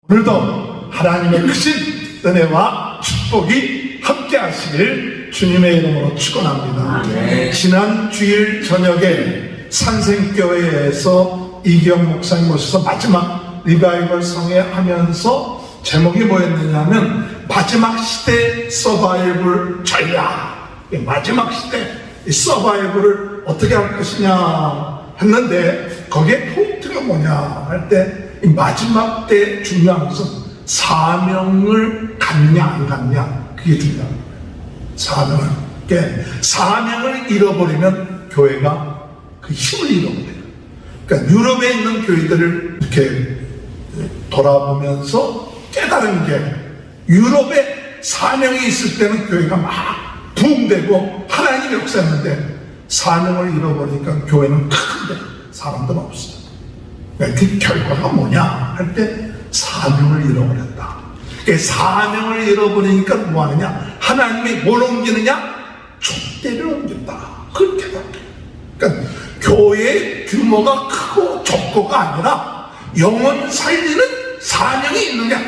오늘도 하나님의 크신 은혜와 축복이 함께 하시길 주님의 이름으로 축원합니다. 지난 주일 저녁에 산생교회에서 이경 목사님 모셔서 마지막 리바이벌 성회 하면서 제목이 뭐였느냐면 마지막 시대 서바이벌 전략. 마지막 시대 서바이벌을 어떻게 할 것이냐 했는데 거기에 포인트가 뭐냐 할 때 이 마지막 때 중요한 것은 사명을 갖냐 안 갖냐, 그게 중요한 거예요. 사명을 잃어버리면 교회가 그 힘을 잃어버려요. 그러니까 유럽에 있는 교회들을 이렇게 돌아보면서 깨달은 게, 유럽에 사명이 있을 때는 교회가 막 부흥되고 하나님의 역사였는데 사명을 잃어버리니까 교회는 큰데 사람들은 없어요. 그 결과가 뭐냐 할 때 사명을 잃어버렸다. 사명을 잃어버리니까 뭐하느냐, 하나님이 뭘 옮기느냐, 촛대를 옮겼다. 그렇게 다. 그러니까 교회의 규모가 크고 좁고가 아니라 영혼 살리는 사명이 있느냐,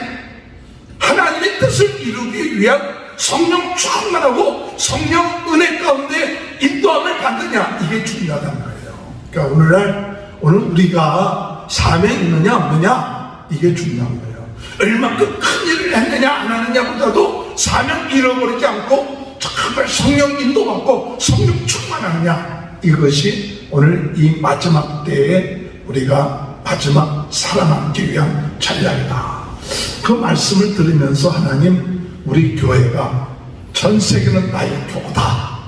하나님의 뜻을 이루기 위한 성령 충만하고 성령 은혜 가운데 인도함을 받느냐, 이게 중요하다는 거예요. 그러니까 오늘 우리가 사명이 있느냐 없느냐, 이게 중요한 거예요. 얼마큼 큰 일을 했느냐 안 하느냐보다도 사명 잃어버리지 않고 정말 성령 인도받고 성령 충만하느냐, 이것이 오늘 이 마지막 때에 우리가 마지막 살아남기 위한 전략이다. 그 말씀을 들으면서 하나님, 우리 교회가 전 세계는 나의 교구다,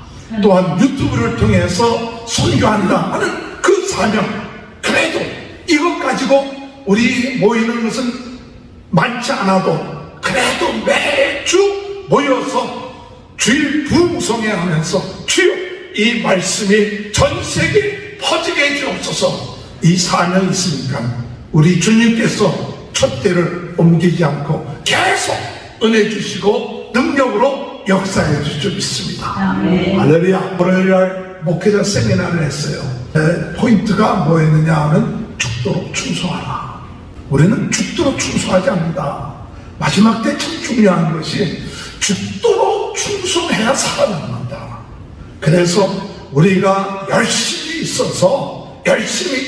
또한 유튜브를 통해서 선교한다 하는 그 사명, 그래도 이것 가지고 우리 모이는 것은 많지 않아도 그래도 매주 모여서 주일 부흥성회 하면서 주여 이 말씀이 전 세계에 퍼지게 해주옵소서. 이 사명이 있으니까 우리 주님께서 촛대를 옮기지 않고 계속 은혜 주시고 능력으로 역사해 주실 줄 믿습니다. 할렐루야. 월요일날 목회자 세미나를 했어요. 포인트가 뭐였느냐 하면 죽도록 충성하라. 우리는 죽도록 충성하지 않는다. 마지막 때 참 중요한 것이 죽도록 충성해야 살아남는다. 그래서 우리가 열심히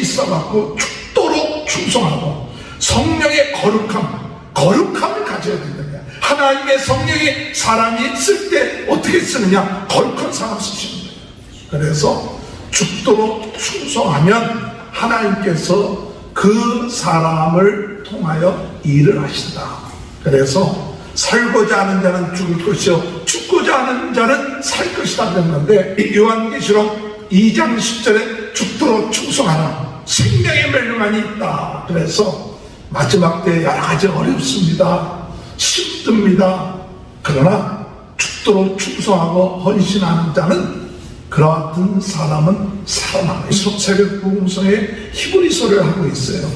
있어갖고 죽도록 충성하고 성령의 거룩함을 가져야 된다. 하나님의 성령이 사람이 쓸 때 어떻게 쓰느냐, 거룩한 사람 쓰시는 거예요. 그래서 죽도록 충성하면 하나님께서 그 사람을 통하여 일을 하신다. 그래서 살고자 하는 자는 죽을 것이요 죽고자 하는 자는 살 것이다 그랬는데, 요한계시록 2장 10절에 죽도록 충성하라, 생명의 멸류관이 있다. 그래서 마지막 때 여러 가지 어렵습니다, 힘듭니다. 그러나 죽도록 충성하고 헌신하는 자는, 그러한 사람은 살아남아요. 새벽 부흥성에 히브리서를 하고 있어요.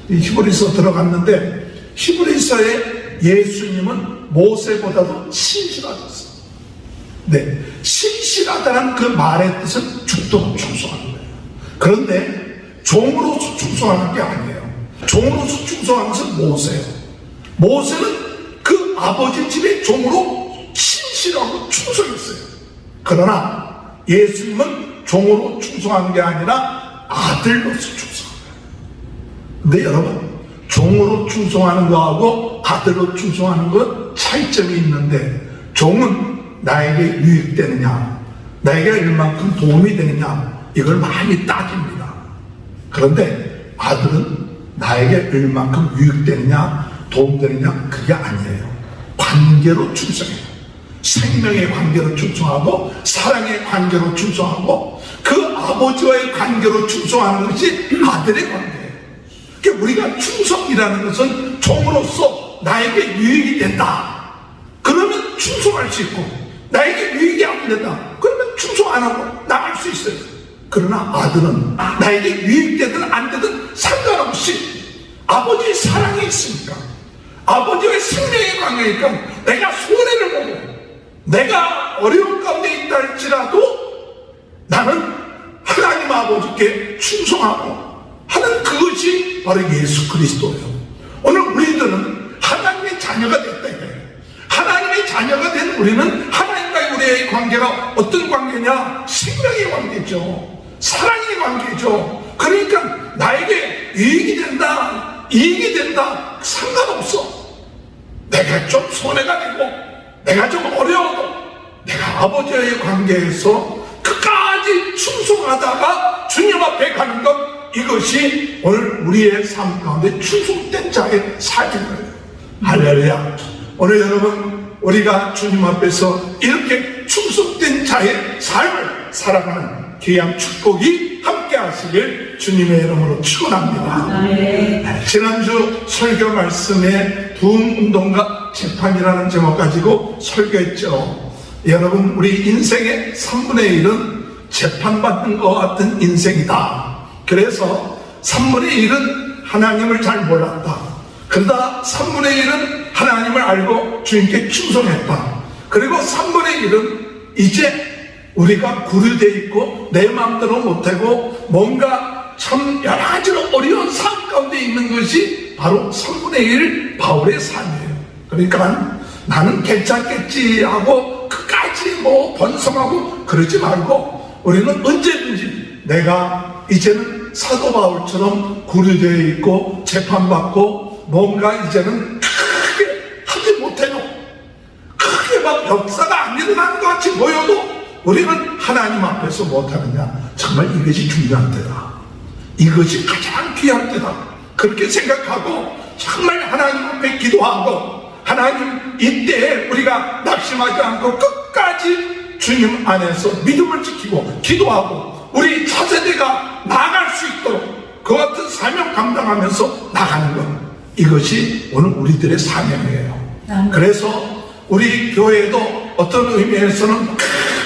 이 히브리서 들어갔는데 히브리서에 예수님은 모세보다도 신실하셨어요. 네, 신실하다는 그 말의 뜻은 죽도록 충성하는 거예요. 그런데 종으로서 충성하는 게 아니에요. 종으로서 충성하는 것은 모세예요. 모세는 그 아버지 집의 종으로 신실하고 충성했어요. 그러나 예수님은 종으로 충성한 게 아니라 아들로서 충성한 거예요. 근데 여러분, 종으로 충성하는 거하고 아들로 충성하는 건 차이점이 있는데, 종은 나에게 유익되느냐, 나에게 얼만큼 도움이 되느냐, 이걸 많이 따집니다. 그런데 아들은 나에게 얼만큼 유익되느냐, 도움되느냐, 그게 아니에요. 관계로 충성해요. 생명의 관계로 충성하고 사랑의 관계로 충성하고 그 아버지와의 관계로 충성하는 것이 아들의 관계예요. 그러니까 우리가 충성이라는 것은 종으로서 나에게 유익이 된다, 그러면 충성할 수 있고, 나에게 유익이 안 된다, 그러면 충성 안 하고 나갈 수 있어요. 그러나 아들은 나에게 유익되든 안 되든 상관없이 아버지의 사랑이 있으니까, 아버지의 생명의 관계니까 내가 손해를 보고 내가 어려운 가운데 있다 할지라도 나는 하나님 아버지께 충성하고 하는, 그것이 바로 예수 그리스도예요. 오늘 우리들은 자녀가 됐다 이거예요. 하나님의 자녀가 된 우리는 하나님과의 우리의 관계가 어떤 관계냐? 생명의 관계죠. 사랑의 관계죠. 그러니까 나에게 이익이 된다, 이익이 된다 상관없어. 내가 좀 손해가 되고 내가 좀 어려워도 내가 아버지와의 관계에서 끝까지 충성하다가 주님 앞에 가는 것, 이것이 오늘 우리의 삶 가운데 충성된 자의 삶인 거예요. 할렐루야. 오늘 여러분, 우리가 주님 앞에서 이렇게 충성된 자의 삶을 살아가는 귀한 축복이 함께 하시길 주님의 이름으로 축원합니다. 지난주 설교 말씀에 부흥운동과 재판이라는 제목 가지고 설교했죠. 여러분, 우리 인생의 3분의 1은 재판받는 것 같은 인생이다. 그래서 3분의 1은 하나님을 잘 몰랐다. 그러다 3분의 1은 하나님을 알고 주님께 충성했다. 그리고 3분의 1은 이제 우리가 구류되어 있고 내 마음대로 못하고 뭔가 참 여러 가지로 어려운 삶 가운데 있는 것이 바로 3분의 1 바울의 삶이에요. 그러니까 나는 괜찮겠지 하고 끝까지 뭐 번성하고 그러지 말고 우리는 언제든지 내가 이제는 사도 바울처럼 구류되어 있고 재판받고 뭔가 이제는 크게 하지 못해도 크게 막 역사가 안 일어나는 것 같이 보여도 우리는 하나님 앞에서 못하느냐? 정말 이것이 중요한 때다. 이것이 가장 귀한 때다. 그렇게 생각하고 정말 하나님 앞에 기도하고 하나님 이때에 우리가 낙심하지 않고 끝까지 주님 안에서 믿음을 지키고 기도하고 우리 차세대가 나아갈 수 있도록 그 같은 사명 감당하면서 나가는 것, 이것이 오늘 우리들의 사명이에요. 그래서 우리 교회도 어떤 의미에서는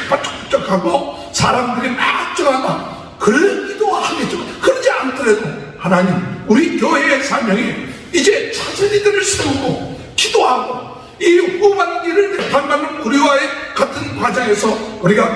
바짝바짝하고 사람들이 막 좋아한다 그러기도 하겠죠. 그러지 않더라도 하나님, 우리 교회의 사명이 이제 차세대들을 세우고 기도하고 이 후반기를 재판받는 우리와의 같은 과정에서 우리가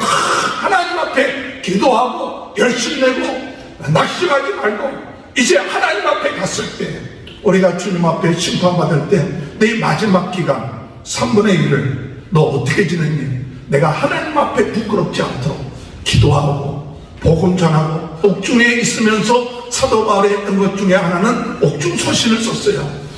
하나님 앞에 기도하고 열심히 내고 낙심하지 말고 이제 하나님 앞에 갔을 때 우리가 주님 앞에 심판받을 때 내 마지막 기간 3분의 1을 너 어떻게 지냈니? 내가 하나님 앞에 부끄럽지 않도록 기도하고 복음 전하고 옥중에 있으면서 사도 바울이 했던 것 중에 하나는 옥중 서신을 썼어요.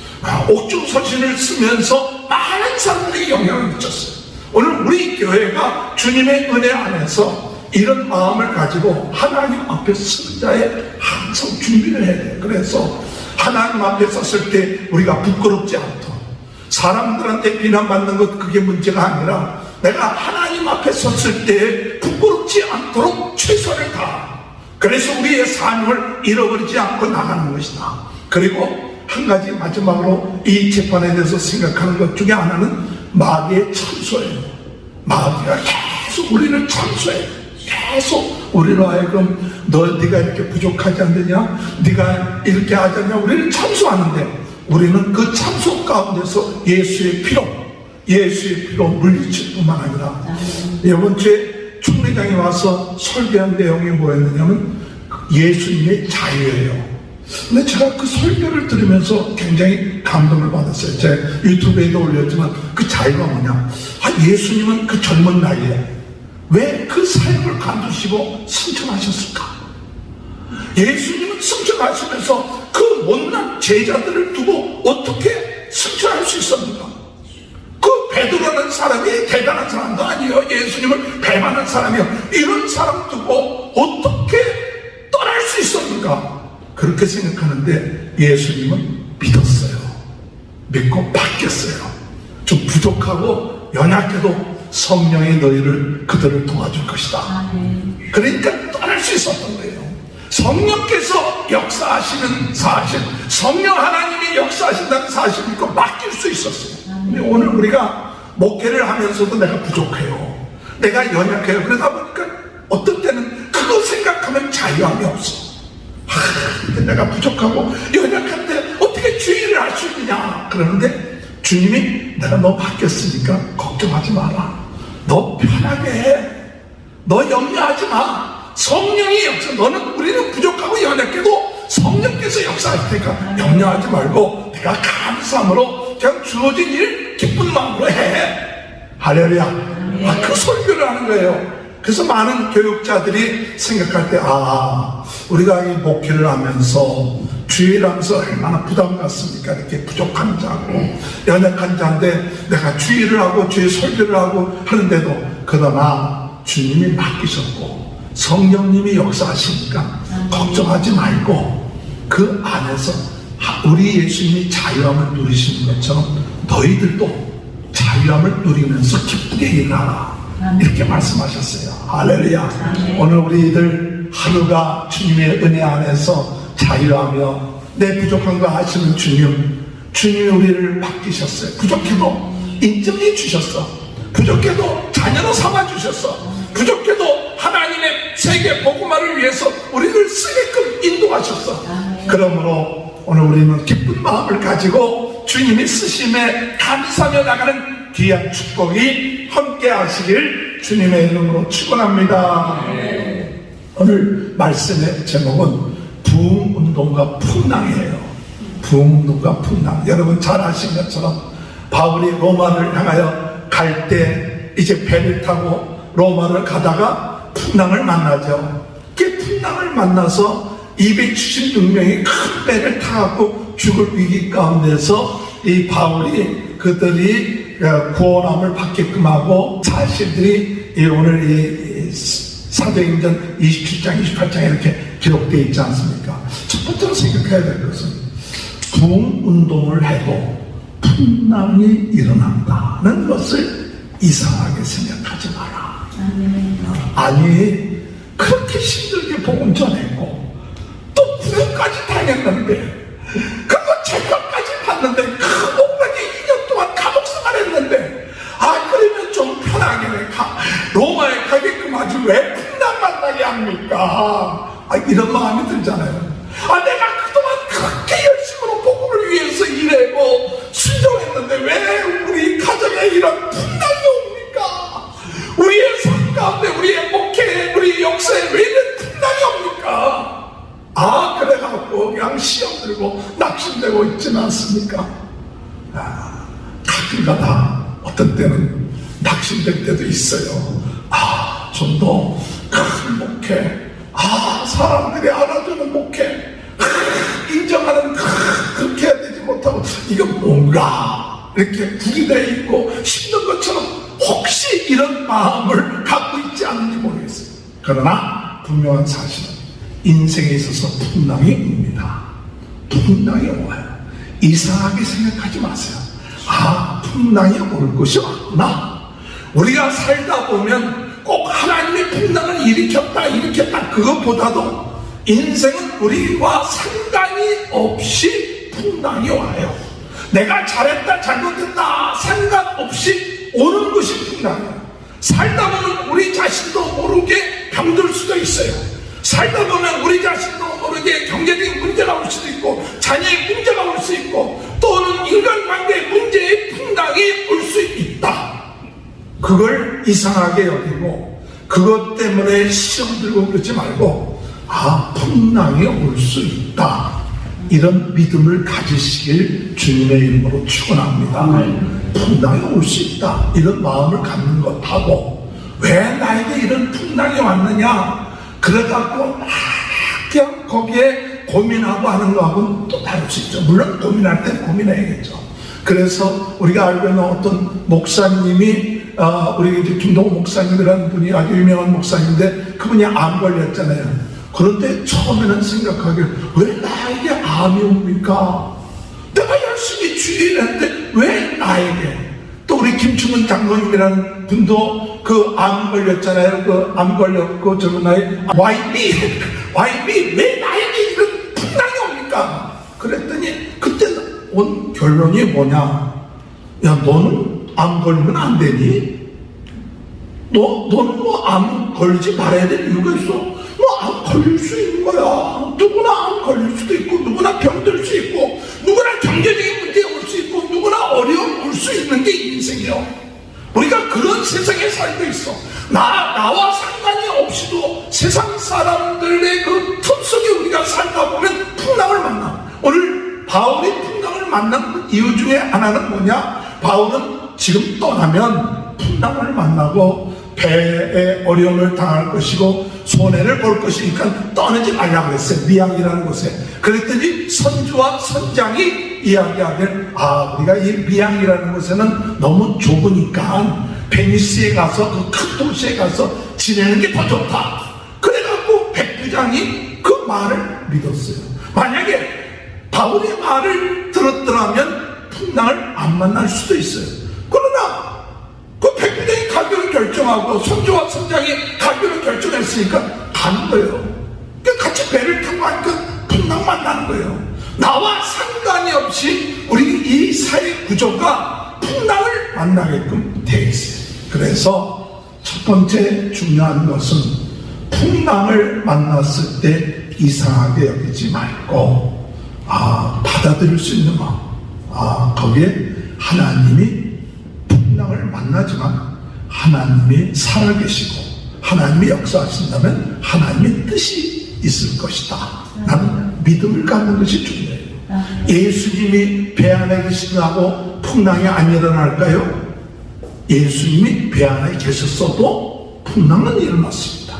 옥중 서신을 쓰면서 많은 사람들에게 영향을 미쳤어요. 오늘 우리 교회가 주님의 은혜 안에서 이런 마음을 가지고 하나님 앞에 쓰는 자에 항상 준비를 해야 돼요. 그래서 하나님 앞에 섰을 때 우리가 부끄럽지 않도록 사람들한테 비난받는 것 그게 문제가 아니라 내가 하나님 앞에 섰을 때 부끄럽지 않도록 최선을 다하. 그래서 우리의 삶을 잃어버리지 않고 나가는 것이다. 그리고 한 가지 마지막으로 이 재판에 대해서 생각하는 것 중에 하나는 마귀의 참소예요. 마귀가 계속 우리를 참소해요. 계속 우리로 하여금 네가 이렇게 부족하지 않느냐, 네가 이렇게 하지 않냐, 우리를 참소하는데 우리는 그 참소 가운데서 예수의 피로 물리칠 뿐만 아니라 이번 주에 총회장이 와서 설교한 내용이 뭐였느냐면 예수님의 자유예요. 근데 제가 그 설교를 들으면서 굉장히 감동을 받았어요. 제가 유튜브에도 올렸지만 그 자유가 뭐냐, 예수님은 그 젊은 나이에 왜 그 사역을 관두시고 승천하셨을까? 예수님은 승천하시면서 그 못난 제자들을 두고 어떻게 승천할 수 있었는가? 그 베드로라는 사람이 대단한 사람도 아니에요. 예수님을 배반한 사람이요. 이런 사람 두고 어떻게 떠날 수 있었는가? 그렇게 생각하는데 예수님은 믿었어요. 믿고 바뀌었어요. 좀 부족하고 연약해도 성령이 그들을 도와줄 것이다. 그러니까 떠날 수 있었던 거예요. 성령께서 역사하시는 사실, 성령 하나님이 역사하신다는 사실을 믿고 맡길 수 있었어요. 근데 오늘 우리가 목회를 하면서도 내가 부족해요. 내가 연약해요. 그러다 보니까 어떤 때는 그거 생각하면 자유함이 없어. 내가 부족하고 연약한데 어떻게 주의를 할 수 있느냐. 그러는데 주님이 내가 너 바뀌었으니까 걱정하지 마라. 너 편하게 해. 너 염려하지 마. 성령이 우리는 부족하고 연약해도 성령께서 역사할 테니까 염려하지 말고 내가 감사함으로 그냥 주어진 일 기쁜 마음으로 해. 할렐루야. 그 설교를 하는 거예요. 그래서 많은 교육자들이 생각할 때, 우리가 이 목회를 하면서 주일 하면서 얼마나 부담 갖습니까? 이렇게 부족한 자고 연약한 자인데 내가 주일을 하고 주일 설교를 하고 하는데도, 그러나 주님이 맡기셨고 성령님이 역사하시니까 걱정하지 말고 그 안에서 우리 예수님이 자유함을 누리시는 것처럼 너희들도 자유함을 누리면서 기쁘게 일하라, 이렇게 말씀하셨어요. 할렐루야. 오늘 우리들 하루가 주님의 은혜 안에서 자유하며 내 부족한 거 아시는 주님이 우리를 맡기셨어요. 부족해도 인정해 주셨어. 부족해도 자녀로 삼아 주셨어. 부족해도 하나님의 세계 복음화를 위해서 우리를 쓰게끔 인도하셨어. 그러므로 오늘 우리는 기쁜 마음을 가지고 주님이 쓰심에 감사하며 나가는 귀한 축복이 함께 하시길 주님의 이름으로 축원합니다. 오늘 말씀의 제목은 부흥운동과 풍랑이에요. 부흥운동과 풍랑. 여러분 잘 아시는 것처럼 바울이 로마를 향하여 갈 때 이제 배를 타고 로마를 가다가 풍랑을 만나죠. 그 풍랑을 만나서 276명이 큰 배를 타고 죽을 위기 가운데서 이 바울이 그들이 구원함을 받게끔 하고, 사실들이 오늘 이 사도행전 27장 28장에 이렇게 기록되어 있지 않습니까? 첫 번째로 생각해야 될 것은 부흥운동을 해도 풍랑이 일어난다는 것을 이상하게 생각하지 마라. 아니, 그렇게 힘들게 복음 전했고 또 부흥까지 당했는데, 그거 재판까지 받는데, 그 목까지 2년 동안 감옥 생활했는데, 그러면 좀 편하게 로마에 가게끔 하지 왜 풍랑 만나게 합니까? 이런 마음이 들잖아요. 내가 그동안 그렇게 열심으로 복음을 위해서 일하고 순종했는데 왜 우리 가정에 이런 풍랑이 옵니까? 우리의 삶 가운데, 우리의 목회에, 우리 역사에 왜 이런 풍랑이 옵니까? 그래갖고 그냥 시험 들고 낙심되고 있지는 않습니까? 가끔가다 어떤 때는 낙심될 때도 있어요. 좀 더 큰 목회, 사람들이 알아주는 목회, 인정하는, 그렇게 해야 되지 못하고 이건 뭔가 이렇게 분리되어 있고 힘든 것처럼 혹시 이런 마음을 갖고 있지 않는지 모르겠어요. 그러나 분명한 사실은 인생에 있어서 풍랑이 옵니다. 풍랑이 와요. 이상하게 생각하지 마세요. 풍랑이 올 것이 왔구나. 우리가 살다 보면 꼭 하나님의 풍랑을 일으켰다 그것보다도 인생은 우리와 상관이 없이 풍랑이 와요. 내가 잘했다 잘못했다 상관없이 오는 것이 풍랑이야. 살다 보면 우리 자신도 모르게 병들 수도 있어요. 살다 보면 우리 자신도 모르게 경제적인 문제가 올 수도 있고, 자녀의 문제가 올 수 있고, 또는 인간관계의 문제의 풍랑이 올 수 있다. 그걸 이상하게 여기고 그것 때문에 시험 들고 그러지 말고, 풍랑이 올 수 있다, 이런 믿음을 가지시길 주님의 이름으로 축원합니다. 풍랑이 올 수 있다, 이런 마음을 갖는 것하고, 왜 나에게 이런 풍랑이 왔느냐 그래갖고 그냥 거기에 고민하고 하는 거하고는 또 다를 수 있죠. 물론 고민할 땐 고민해야겠죠. 그래서 우리가 알고 있는 어떤 목사님이, 우리 김동호 목사님이라는 분이 아주 유명한 목사님인데, 그분이 암 걸렸잖아요. 그런데 처음에는 생각하길, 왜 나에게 암이 옵니까? 내가 열심히 주일했는데 왜 나에게? 또 우리 김충은 장로님이라는 분도 그 암 걸렸잖아요. 그 암 걸렸고 젊은 나이 YB 왜 나에게 이런 풍랑이 옵니까? 그랬더니 그때 온 결론이 뭐냐? 너는 암 걸리면 안 되니? 너는 뭐 암 걸리지 말아야 될 이유가 있어? 암 걸릴 수 있는 거야. 누구나 암 걸릴 수도 있고, 누구나 병들 수 있고, 누구나 경제적인 문제 올 수 있고, 누구나 어려움 올 수 있는 게 인생이에요. 우리가 그런 세상에 살고 있어. 나와 상관이 없이도 세상 사람들의 그 틈 속에 우리가 살다 보면 풍랑을 만나. 오늘 바울이 풍랑을 만난 이유 중에 하나는 뭐냐? 바울은 지금 떠나면 풍랑을 만나고 배에 어려움을 당할 것이고 손해를 볼 것이니까 떠나지 말라고 그랬어요. 미양이라는 곳에. 그랬더니 선주와 선장이 이야기하길, 우리가 이 미양이라는 곳에는 너무 좁으니까 베니스에 가서 그 큰 도시에 가서 지내는 게 더 좋다. 그래갖고 백부장이 그 말을 믿었어요. 만약에 바울의 말을 들었더라면 풍랑을 안 만날 수도 있어요. 그러나 그 백부장이 가기로 결정하고 선주와 선장이 가기로 결정했으니까 가는 거예요. 그러니까 같이 배를 타고 하니까 풍랑 만나는 거예요. 나와 상관이 없이 우리 이 사회 구조가 풍랑을 만나게끔 되어 있어요. 그래서 첫 번째 중요한 것은 풍랑을 만났을 때 이상하게 여기지 말고 받아들일 수 있는 마음. 거기에 하나님이 풍랑을 만나지만 하나님이 살아계시고 하나님이 역사하신다면 하나님의 뜻이 있을 것이다. 나는 믿음을 갖는 것이 중요해요. 예수님이 배 안에 계시다고 풍랑이 안 일어날까요? 예수님이 배 안에 계셨어도 풍랑은 일어났습니다.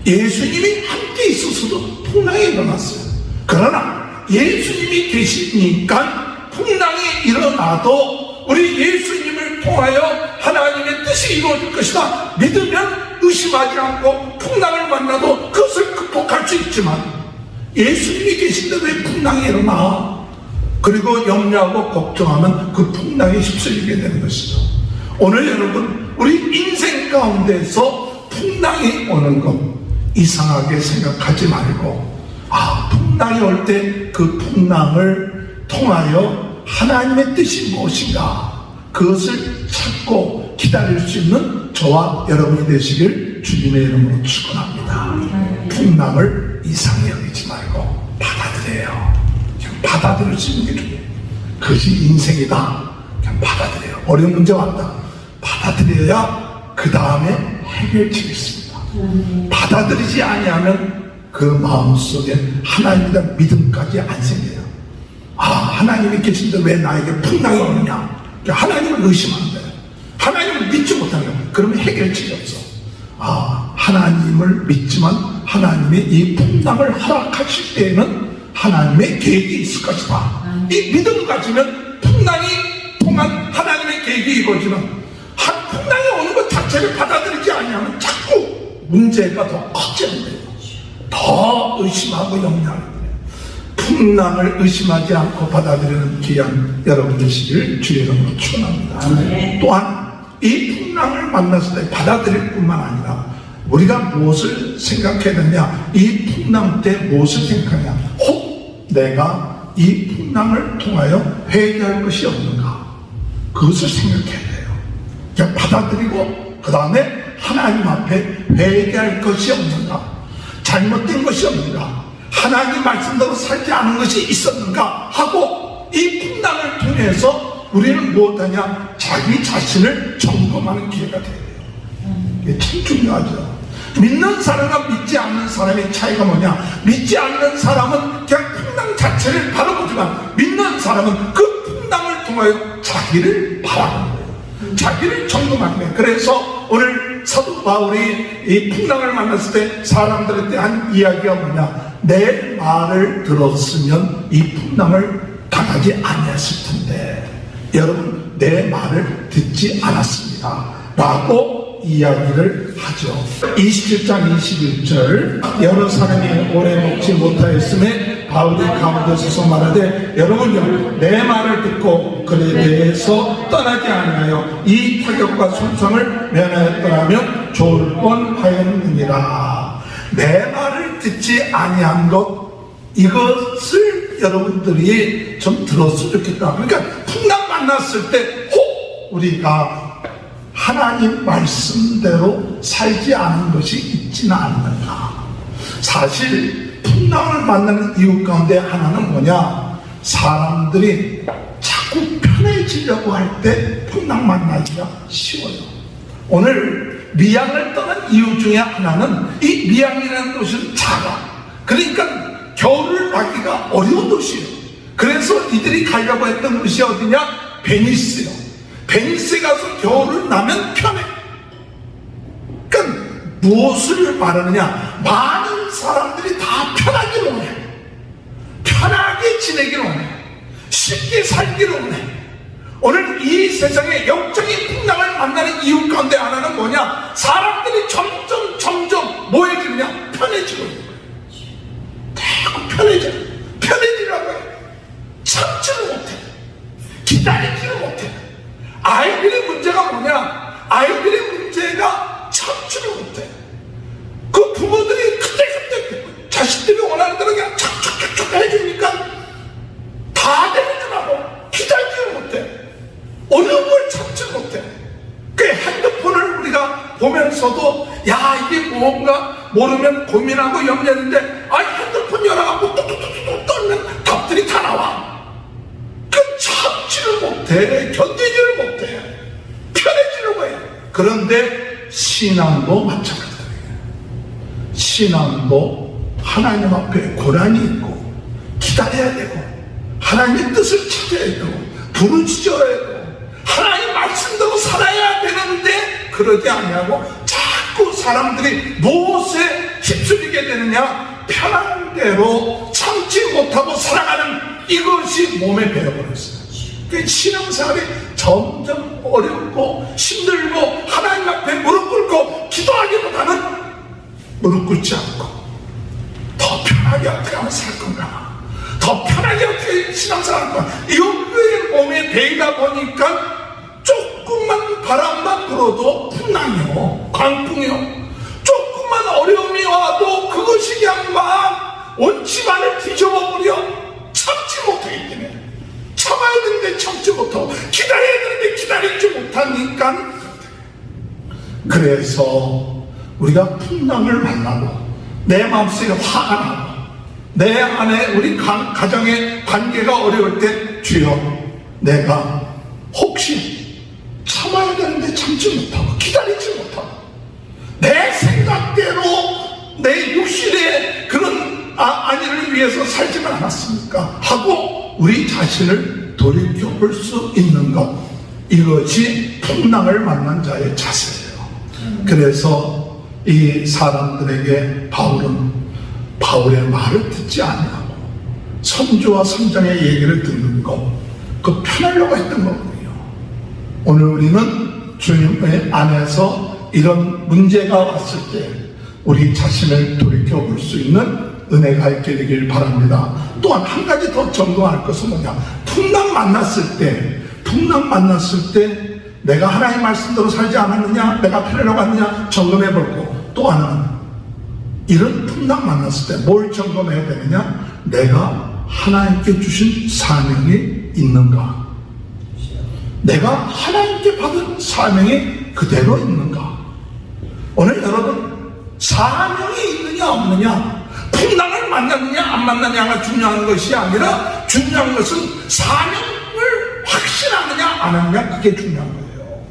예수님이 함께 있었어도 풍랑이 일어났어요. 그러나 예수님이 계시니까 풍랑이 일어나도 우리 예수님을 통하여 하나님의 뜻이 이루어질 것이다 믿으면 의심하지 않고 풍랑을 만나도 그것을 극복할 수 있지만 예수님이 계신데 왜 풍랑이 일어나? 그리고 염려하고 걱정하면 그 풍랑에 휩쓸리게 되는 것이죠. 오늘 여러분 우리 인생 가운데서 풍랑이 오는 것 이상하게 생각하지 말고 풍랑이 올 때 그 풍랑을 통하여 하나님의 뜻이 무엇인가 그것을 찾고 기다릴 수 있는 저와 여러분이 되시길 주님의 이름으로 축원합니다. 풍랑을 이상히 여기지 말고 받아들여요. 그냥 받아들일 수 있는 게 중요해요. 그것이 인생이다. 그냥 받아들여요. 어려운 문제 왔다. 받아들여야 그 다음에 해결책이 있습니다. 받아들이지 아니하면 그 마음속에 하나님에 대한 믿음까지 안 생겨요. 하나님이 계신데 왜 나에게 풍랑이 오느냐? 하나님을 의심하는 거예요. 하나님을 믿지 못하는 거예요. 그러면 해결책이 없어. 하나님을 믿지만 하나님이 이 풍랑을 허락하실 때에는 하나님의 계획이 있을 것이다. 이 믿음을 가지면 풍랑이 통한 하나님의 계획이 이루어지는 풍랑이 오는 것 자체를 받아들이지 아니하면 자꾸 문제가 더 커지는 거예요. 더 의심하고 염려하는 거예요. 풍랑을 의심하지 않고 받아들이는 귀한 여러분 되시길 주의 이름으로 축원합니다. 또한 이 풍랑을 만났을 때 받아들일 뿐만 아니라 우리가 무엇을 생각해야 되냐? 이 풍랑 때 무엇을 생각하냐? 혹 내가 이 풍랑을 통하여 회개할 것이 없는가? 그것을 생각해야 돼요. 그냥 받아들이고 그 다음에 하나님 앞에 회개할 것이 없는가? 잘못된 것이 없는가? 하나님 말씀대로 살지 않은 것이 있었는가? 하고 이 풍랑을 통해서 우리는 무엇하냐? 자기 자신을 점검하는 기회가 돼요. 이게 참 중요하죠. 믿는 사람과 믿지 않는 사람의 차이가 뭐냐? 믿지 않는 사람은 그냥 풍랑 자체를 바라보지만 믿는 사람은 그 풍랑을 통하여 자기를 바라보는 거예요. 자기를 점검하는 거예요. 그래서 오늘 사도 바울이 이 풍랑을 만났을 때 사람들한테 한 이야기가 뭐냐? 내 말을 들었으면 이 풍랑을 당하지 아니했을 텐데 여러분 내 말을 듣지 않았습니다 라고 이야기를 하죠. 27장 21절 여러 사람이 오래 먹지 못하였음에 바울이 가운데 서서 말하되 여러분요 내 말을 듣고 그에 대해서 떠나지 아니하여 이 타격과 손상을 면하였더라면 좋을 뻔하였느니라. 내 말을 듣지 아니한 것 이것을 여러분들이 좀 들었으면 좋겠다. 그러니까 풍랑 만났을 때 혹 우리가 하나님 말씀대로 살지 않은 것이 있지는 않는가. 사실 풍랑을 만나는 이유 가운데 하나는 뭐냐? 사람들이 자꾸 편해지려고 할 때 풍랑 만나기가 쉬워요. 오늘 미양을 떠난 이유 중에 하나는 이 미양이라는 도시는 작아. 그러니까 겨울을 나기가 어려운 도시예요. 그래서 이들이 가려고 했던 곳이 어디냐? 베니스요. 베니스에 가서 겨울을 나면 편해. 그러니까 무엇을 말하느냐? 많은 사람들이 다 편하기를 원해. 편하게 지내기를 원해. 쉽게 살기를 원해. 오늘 이 세상에 영적인 풍랑을 만나는 이유 가운데 하나는 뭐냐? 사람들이 점점 뭐해지느냐? 편해지고 있는 거예요. 자꾸 편해지려고 해. 참지를 못해. 기다리지를 못해. 아이들의 문제가 뭐냐? 아이들의 문제가 참지를 못해. 그 부모들이 그때 자식들이 원하는 대로 그냥 착착착착 해주니까 다 되는 줄 알고 기다리지를 못해. 어려움을 참지 못해. 그 핸드폰을 우리가 보면서도 야 이게 뭔가 모르면 고민하고 염려했는데 핸드폰 열어갖고 뚝뚝뚝뚝 떨면 답들이 다 나와. 그 참지를 못해. 견디지를 못해. 편해지려고 해. 그런데 신앙도 마찬가지예요. 신앙도 하나님 앞에 고난이 있고 기다려야 되고 하나님의 뜻을 찾아야 되고 부르짖어야 되고 하나님 말씀대로 살아야 되는데 그러지 아니하고 자꾸 사람들이 무엇에 휩쓸리게 되느냐? 편한 대로 참지 못하고 살아가는 이것이 몸에 배어버렸어요. 그 신앙생활이 점점 어렵고 힘들고 하나님 앞에 무릎 꿇고 기도하기보다는 무릎 꿇지 않고 더 편하게 어떻게 하면 살 건가? 더 편하게 어떻게 신앙생활 할 건가? 이것들이 몸에 배이다 보니까 조금만 바람만 불어도 풍랑이요, 광풍이요. 조금만 어려움이 와도 그것이 그냥 막 원치만을 뒤집어버려. 참지 못하기 때문에. 참아야 되는데 참지 못하고 기다려야 되는데 기다리지 못하니까. 그래서 우리가 풍랑을 만나고 내 마음속에 화가 나고 내 안에 우리 가정의 관계가 어려울 때 주여 내가 혹시 참아야 되는데 참지 못하고 기다리지 못하고 내 생각대로 내 육신의 그런 안위를 위해서 살지는 않았습니까? 하고 우리 자신을 돌이켜볼 수 있는 것, 이것이 풍랑을 만난 자의 자세예요. 그래서 이 사람들에게 바울은 바울의 말을 듣지 아니하고 선주와 선장의 얘기를 듣는 것, 그 편하려고 했던 거군요. 오늘 우리는 주님의 안에서 이런 문제가 왔을 때 우리 자신을 돌이켜볼 수 있는 은혜가 있게 되길 바랍니다. 또한 한 가지 더 점검할 것은 뭐냐? 풍랑 만났을 때 내가 하나님 말씀대로 살지 않았느냐, 내가 편하려고 하느냐 점검해 볼고, 또 하나는 이런 풍랑 만났을 때 뭘 점검해야 되느냐? 내가 하나님께 주신 사명이 있는가? 내가 하나님께 받은 사명이 그대로 있는가? 오늘 여러분, 사명이 있느냐 없느냐, 풍랑을 만났느냐 안 만났느냐가 중요한 것이 아니라 중요한 것은 사명을 확신하느냐 안 하느냐, 그게 중요한 거예요.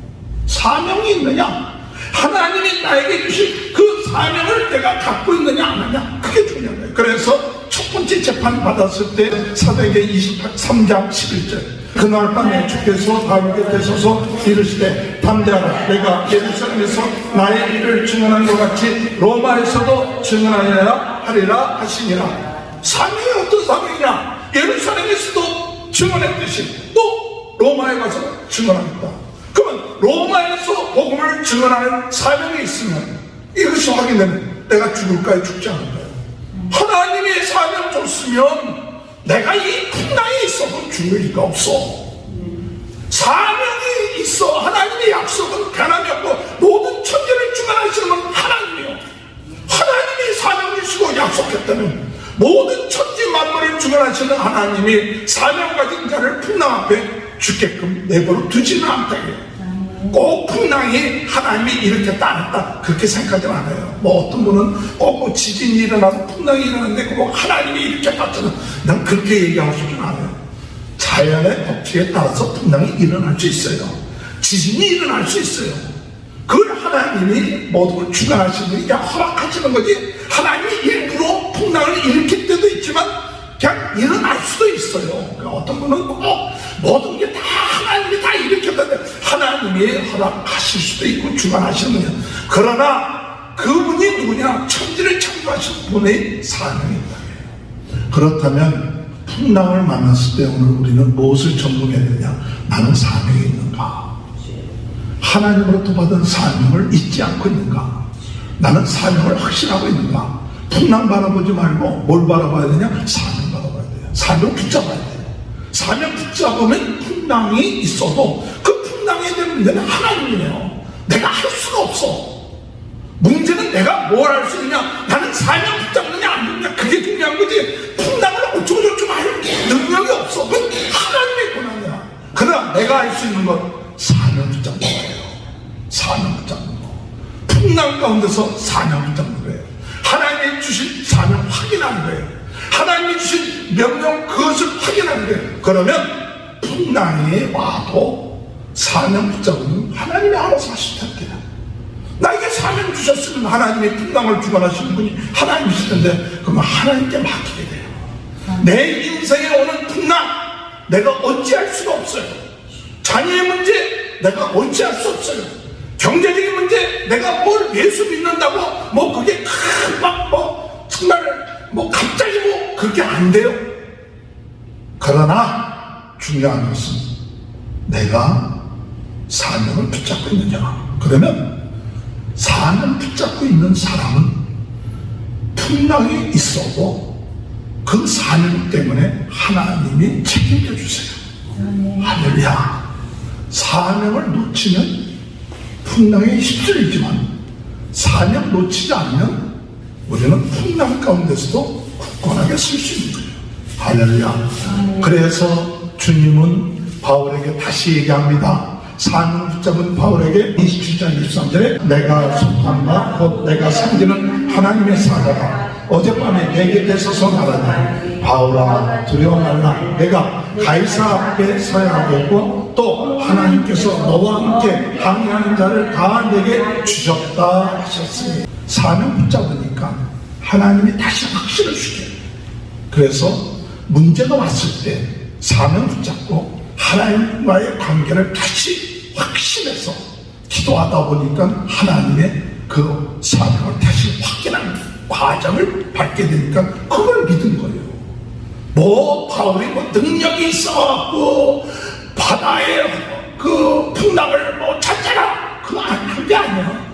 사명이 있느냐, 하나님이 나에게 주신 그 사명을 내가 갖고 있느냐 안 하느냐, 그게 중요한 거예요. 그래서 첫 번째 재판 받았을 때 사도행전 23장 11절, 그날 밤에 주께서 다윗에게 서서 이르시되 담대하라, 내가 예루살렘에서 나의 일을 증언한 것 같이 로마에서도 증언하여야 하리라 하시니라. 사명이 어떤 사명이냐? 예루살렘에서도 증언했듯이 또 로마에 가서 증언하겠다. 그러면 로마에서 복음을 증언하는 사명이 있으면 이것이 확인되면 내가 죽을까요, 죽지 않을까요? 하나님의 사명 줬으면 내가 이 풍랑에 있어도 죽을 리가 없어. 사명이 있어. 하나님의 약속은 변함이 없고 모든 천지를 주관하시는 건 하나님이요. 하나님이 사명을 주시고 약속했다면 모든 천지 만물을 주관하시는 하나님이 사명 가진 자를 풍랑 앞에 죽게끔 내버려 두지는 않다. 꼭 풍랑이 하나님이 일으켰다 안 했다 그렇게 생각하지 않아요. 뭐 어떤 분은 꼭 지진이 일어나서 풍랑이 일어났는데 꼭 하나님이 일으켰다처럼, 난 그렇게 얘기하고 싶지는 않아요. 자연의 법칙에 따라서 풍랑이 일어날 수 있어요. 지진이 일어날 수 있어요. 그걸 하나님이 모든 걸 주관하시는 분이 허락하시는 거지. 하나님이 일부러 풍랑을 일으킬 때도 있지만 그냥 일어날 수도 있어요. 그러니까 어떤 분은 꼭 모든 게 다 하나님이 다 일으켰는데 하나님이 허락하실 수도 있고 주관하시는 거예요. 그러나 그분이 누구냐? 천지를 창조하신 분의 사명이 있다. 그렇다면 풍랑을 만났을 때 오늘 우리는 무엇을 점검해야 되냐? 나는 사명이 있는가? 하나님으로부터 받은 사명을 잊지 않고 있는가? 나는 사명을 확신하고 있는가? 풍랑 바라보지 말고 뭘 바라봐야 되냐? 사명 바라봐야 돼요. 사명 붙잡아야 돼요. 사명 붙잡으면 풍랑이 있어도 그 풍랑에 대한 문제는 하나님이에요. 내가 할 수가 없어. 문제는 내가 뭘 할 수 있느냐? 나는 사명 붙잡느냐 안 붙느냐? 그게 중요한 거지. 풍랑을 어쩌고저쩌고 할 능력이 없어. 그건 하나님의 권한이야. 그러나 내가 할 수 있는 건 사명 붙잡는 거예요. 사명 붙잡는 거. 풍랑 가운데서 사명 붙잡는 거예요. 하나님이 주신 사명 확인하는 거예요. 하나님이 주신 명령 그것을 확인하는 거예요. 그러면 풍랑이 와도 사명 붙잡으면 하나님이 알아서 하실 텐데요. 나에게 사명 주셨으면 하나님의 풍랑을 주관하시는 분이 하나님이실 텐데 그러면 하나님께 맡기게 돼요. 내 인생에 오는 풍랑 내가 어찌할 수가 없어요. 자녀의 문제 내가 어찌할 수 없어요. 경제적인 문제 내가 뭘 예수 믿는다고 뭐 그게 정말 갑자기 그렇게 안 돼요. 그러나 중요한 것은 내가 사명을 붙잡고 있느냐. 그러면 사명 붙잡고 있는 사람은 풍랑이 있어도 그 사명 때문에 하나님이 책임져 주세요. 할렐루야. 사명을 놓치면 풍랑에 휩쓸리지만 사명 놓치지 않으면 우리는 풍랑 가운데서도 굳건하게 쓸 수 있는 거예요. 할렐루야. 그래서 주님은 바울에게 다시 얘기합니다. 사명 붙잡은 바울에게 27장 23절에 내가 속한 바 곧 내가 섬기는 하나님의 사자다. 어젯밤에 내 곁에서 말하니 바울아 두려워 말라. 내가 가이사 앞에 서야 하겠고 또 하나님께서 너와 함께 항의하는 자를 다 내게 주셨다 하셨으니 사명 붙잡으니까 하나님이 다시 확신을 주게. 그래서 문제가 왔을 때 사명 붙잡고 하나님과의 관계를 다시 확신해서 기도하다 보니까 하나님의 그 사명을 다시 확인하는 과정을 밟게 되니까 그걸 믿은 거예요. 바울이 능력이 있어갖고 바다에 그 풍랑을 찾아라 그게 아니야.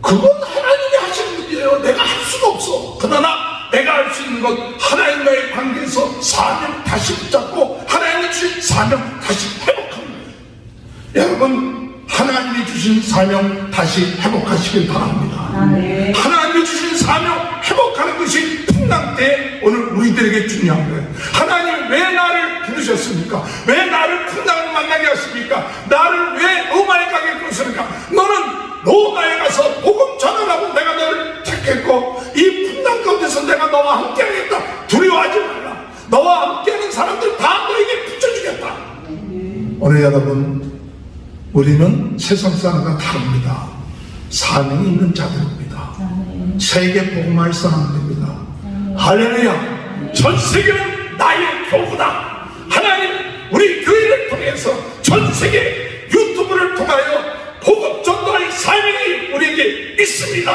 그건 하나님이 하시는 문제예요. 내가 할 수가 없어. 그러나 내가 할 수 있는 건 하나님과의 관계에서 사명 다시 붙잡고 하나님이 주신 사명 다시 회복하는 거예요. 여러분 하나님이 주신 사명 다시 회복하시길 바랍니다. 하나님이 주신 사명 회복하는 것이 풍랑 때 오늘 우리들에게 중요한 거예요. 하나님 왜 나를 부르셨습니까? 왜 나를 풍랑을 만나게 하십니까? 나를 왜 로마에 가게 그러십니까? 너는 로마에 가서 복음 전하라고 내가 너를 택했고 이 풍랑 가운데서 내가 너와 함께 하겠다. 두려워하지 말라. 너와 함께하는 사람들 다 너에게 붙여주겠다. 오늘 여러분 우리는 세상 사람과 다릅니다. 사명이 있는 자들입니다. 세계 복음화의 사람들입니다. 할렐루야. 전 세계는 나의 교구다. 하나님 우리 교회를 통해서 전 세계 유튜브를 통하여 복음 전도할 사명이 우리에게 있습니다.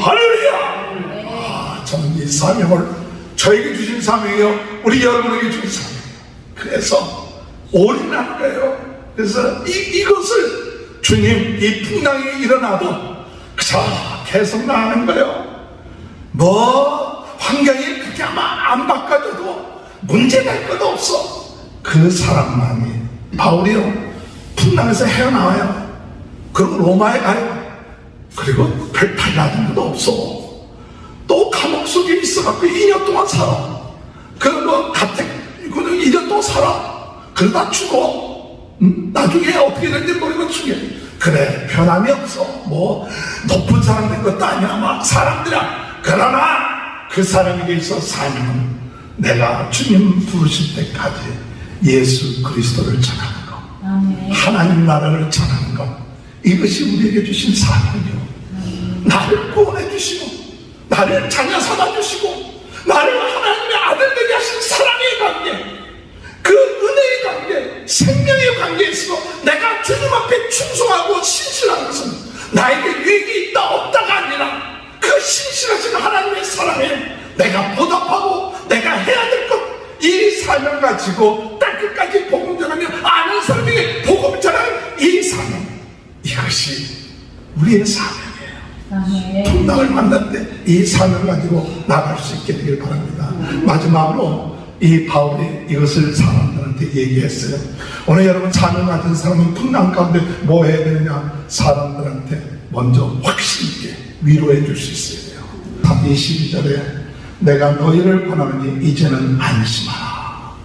할렐루야. 저는 이 사명을 저에게 주신 사명이요 우리 여러분에게 주신 사명이에요. 그래서 올인하는 거예요. 그래서 이것을 주님 이 풍랑이 일어나도 계속 나가는 거예요. 환경이 그렇게 아마 안 바꿔줘도 문제될 것도 없어. 그 사람만이 바울이요 풍랑에서 헤어나와요. 그리고 로마에 가요. 그리고 별 달라진 것도 없어. 또 감옥 속에 있어갖고 2년 동안 살아. 가택 2년 동안 살아. 그러다 죽어. 나중에 어떻게 되는지 모르고 죽여. 그래 변함이 없어. 높은 사람 된 것도 아니야. 사람들이야. 그러나 그 사람에게 있어 사명은 내가 주님 부르실 때까지 예수 그리스도를 전하는 것, 하나님 나라를 전하는 것, 이것이 우리에게 주신 사명이요. 나를 구원해 주시고 나를 자녀 삼아 주시고 나를 하나님의 아들 하신 사랑의 관계, 그 은혜의 관계, 생명의 관계에서 내가 주님 앞에 충성하고 신실한 것은 나에게 유익이 있다 없다가 아니라 그 신실하신 하나님의 사랑에 내가 보답하고 내가 해야 될 것, 이 사명 가지고 땅끝까지 복음 전하며 아는 사람에게 복음 전하는 이 사명, 이것이 우리의 사명이에요. 풍랑을 만날 때 이 사명 가지고 나갈 수 있게 되길 바랍니다. 마지막으로 이 바울이 이것을 사람들한테 얘기했어요. 오늘 여러분 사명 가진 사람은 풍랑 가운데 뭐 해야 되느냐? 사람들한테 먼저 확신 있게 위로해 줄 수 있어야 돼요. 12절에 내가 너희를 권하노니 이제는 안심하라.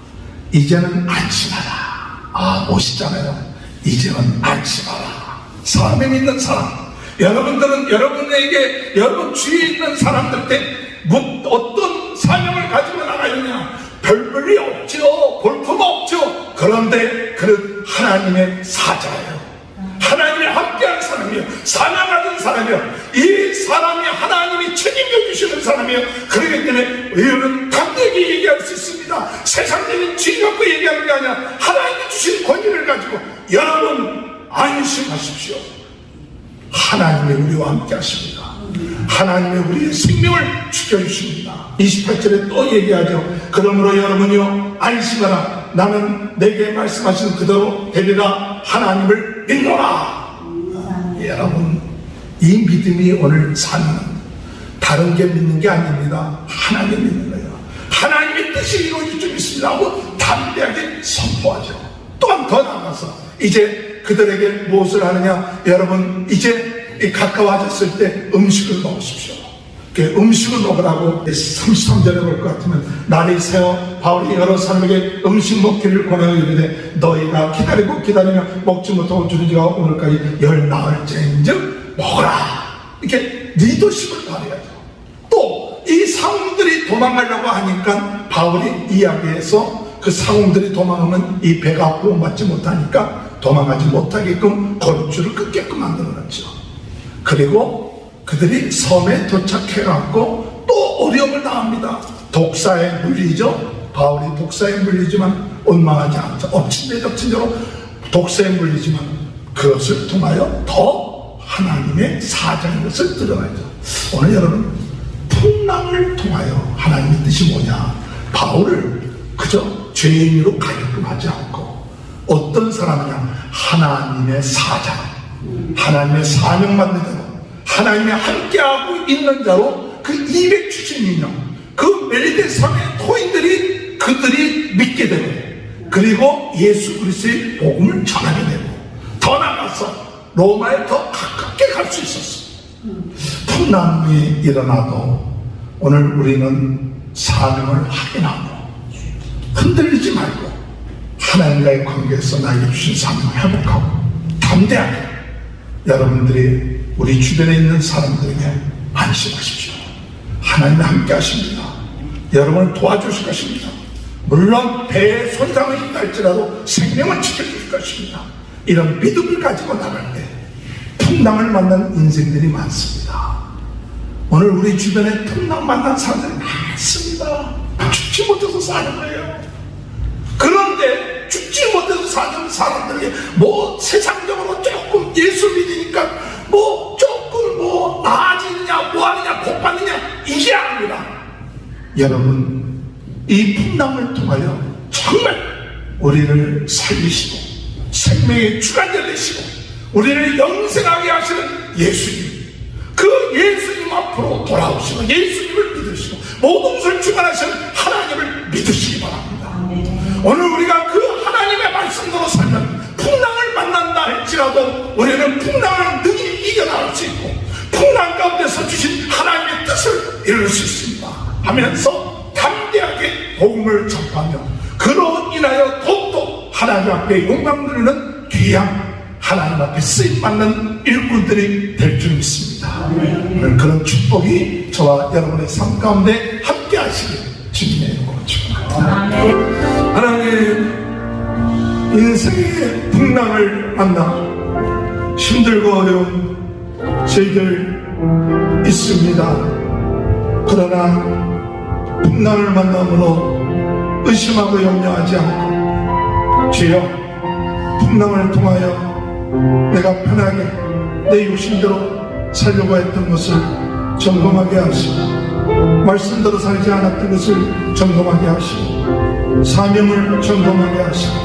이제는 안심하라. 멋있잖아요. 이제는 안심하라. 사람에 있는 사람, 여러분들은 여러분에게 여러분 주위에 있는 사람들한테 어떤 사명을 가지고 나가느냐? 별볼일 없죠. 볼품 없죠. 그런데 그는 하나님의 사자예요. 하나님이 함께하는 사람이에요. 사명하는 사람이에요. 이 사람이 하나님이 책임져 주시는 사람이에요. 그렇기 때문에 우리는 담대하게 얘기할 수 있습니다. 세상적인 지혜 갖고 얘기하는 게 아니라 하나님이 주신 권위를 가지고 여러분 안심하십시오. 하나님이 우리와 함께 하십니다. 하나님이 우리의 생명을 지켜주십니다. 28절에 또 얘기하죠. 그러므로 여러분이요 안심하라. 나는 내게 말씀하신 그대로 되리라. 하나님을 믿노라. 여러분, 이 믿음이 오늘 사는 다른 게 믿는 게 아닙니다. 하나님 믿는 거예요. 하나님의 뜻이 이루어질 줄 믿습니다 하고 담대하게 선포하죠. 또한 더 나아가서 이제 그들에게 무엇을 하느냐? 여러분, 이제 가까워졌을 때 음식을 먹으십시오. 음식을 먹으라고 33절에 볼 것 같으면 날이 새어 바울이 여러 사람에게 음식 먹기를 권하여 이르되 너희가 기다리고 기다리며 먹지 못하고 주지가 오늘까지 열 나흘째인즉 먹어라. 이렇게 리더십을 발휘하죠. 또 이 상공들이 도망가려고 하니까 바울이 이야기해서 그 상공들이 도망하면 이 배가 구원받지 못하니까 도망가지 못하게끔 거룩줄을 끊게끔 만들어놨죠. 그리고 그들이 섬에 도착해갖고 또 어려움을 당합니다. 독사에 물리죠. 바울이 독사에 물리지만 원망하지 않죠. 엎친대접친대로 독사에 물리지만 그것을 통하여 더 하나님의 사자인 것을 드러나죠. 오늘 여러분, 풍랑을 통하여 하나님의 뜻이 뭐냐? 바울을 그저 죄인으로 가게끔 하지 않고 어떤 사람이냐? 하나님의 사자, 하나님의 사명 받는 자로, 하나님이 함께하고 있는 자로 그 270명, 그 멜리데 섬의 토인들이 그들이 믿게 되고 그리고 예수 그리스도의 복음을 전하게 되고 더 나아가서 로마에 더 가깝게 갈 수 있었어요. 풍랑이 일어나도 오늘 우리는 사명을 확인하고 흔들리지 말고 하나님과의 관계에서 나에게 주신 사명을 회복하고 담대하게 여러분들이 우리 주변에 있는 사람들에게 안심하십시오. 하나님이 함께 하십니다. 여러분을 도와주실 것입니다. 물론 배에 손상이 있다 할지라도 생명을 지켜줄 것입니다. 이런 믿음을 가지고 나갈 때 풍랑을 만난 인생들이 많습니다. 오늘 우리 주변에 풍랑 만난 사람들이 많습니다. 죽지 못해서 사는 거예요. 그런데 죽지 못해서 사는 사람들에게 뭐 세상적으로 조금 예수 믿으니까 뭐 조금 뭐 나아지느냐 뭐 하느냐 복 받느냐 이게 아니라 여러분 이 풍랑을 통하여 정말 우리를 살리시고 생명의 주관자 되시고 우리를 영생하게 하시는 예수님, 그 예수님 앞으로 돌아오시고 예수님을 믿으시고 모든 것을 주관하시는 하나님을 믿으시기 바랍니다. 오늘 우리가 그 하나님의 말씀대로 살면 풍랑을 만난다 할지라도 우리는 풍랑을 능히 이겨나갈 수 있고 풍랑 가운데서 주신 하나님의 뜻을 이룰 수 있습니다 하면서 담대하게 복음을 전파하며 그로 인하여 더욱더 하나님 앞에 영광 누리는 귀한 하나님 앞에 쓰임받는 일꾼들이 될 줄 믿습니다. 오늘 그런 축복이 저와 여러분의 삶 가운데 함께 하시길 주님의 이름으로 축원합니다. 하나님, 인생의 풍랑을 만나 힘들고 어려운 저희들 있습니다. 그러나 풍랑을 만남으로 의심하고 염려하지 않고 주여 풍랑을 통하여 내가 편하게 내 욕심대로 살려고 했던 것을 점검하게 하시고 말씀대로 살지 않았던 것을 점검하게 하시고 사명을 점검하게 하시고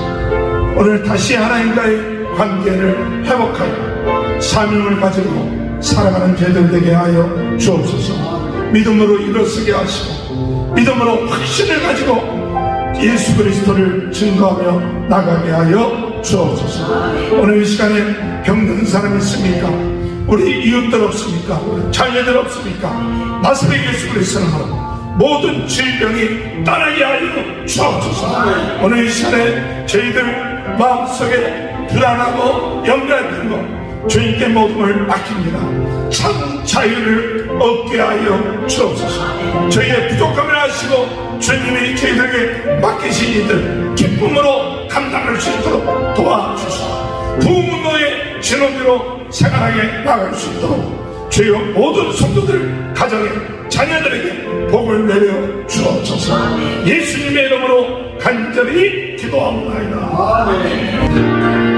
오늘 다시 하나님과의 관계를 회복하여 사명을 가지고 살아가는 죄들 되게 하여 주옵소서. 믿음으로 일어서게 하시고 믿음으로 확신을 가지고 예수 그리스도를 증거하며 나가게 하여 주옵소서. 오늘 이 시간에 병든 사람 있습니까? 우리 이웃들 없습니까? 자녀들 없습니까? 나사렛 예수 그리스도로 모든 질병이 떠나게 하여 주옵소서. 오늘 이 시간에 저희들 마음속에 불안하고 염려했던 것 주님께 모든 맡깁니다. 참 자유를 얻게 하여 주옵소서. 저희의 부족함을 아시고 주님이 저희들에게 맡기신 이들 기쁨으로 감당할 수 있도록 도와주시고 부흥로의 신혼지로 생활하게 나갈 수 있도록 주여 모든 성도들 가정에 자녀들에게 복을 내려 주옵소서. 예수님의 이름으로 간절히 기도합니다. 아멘.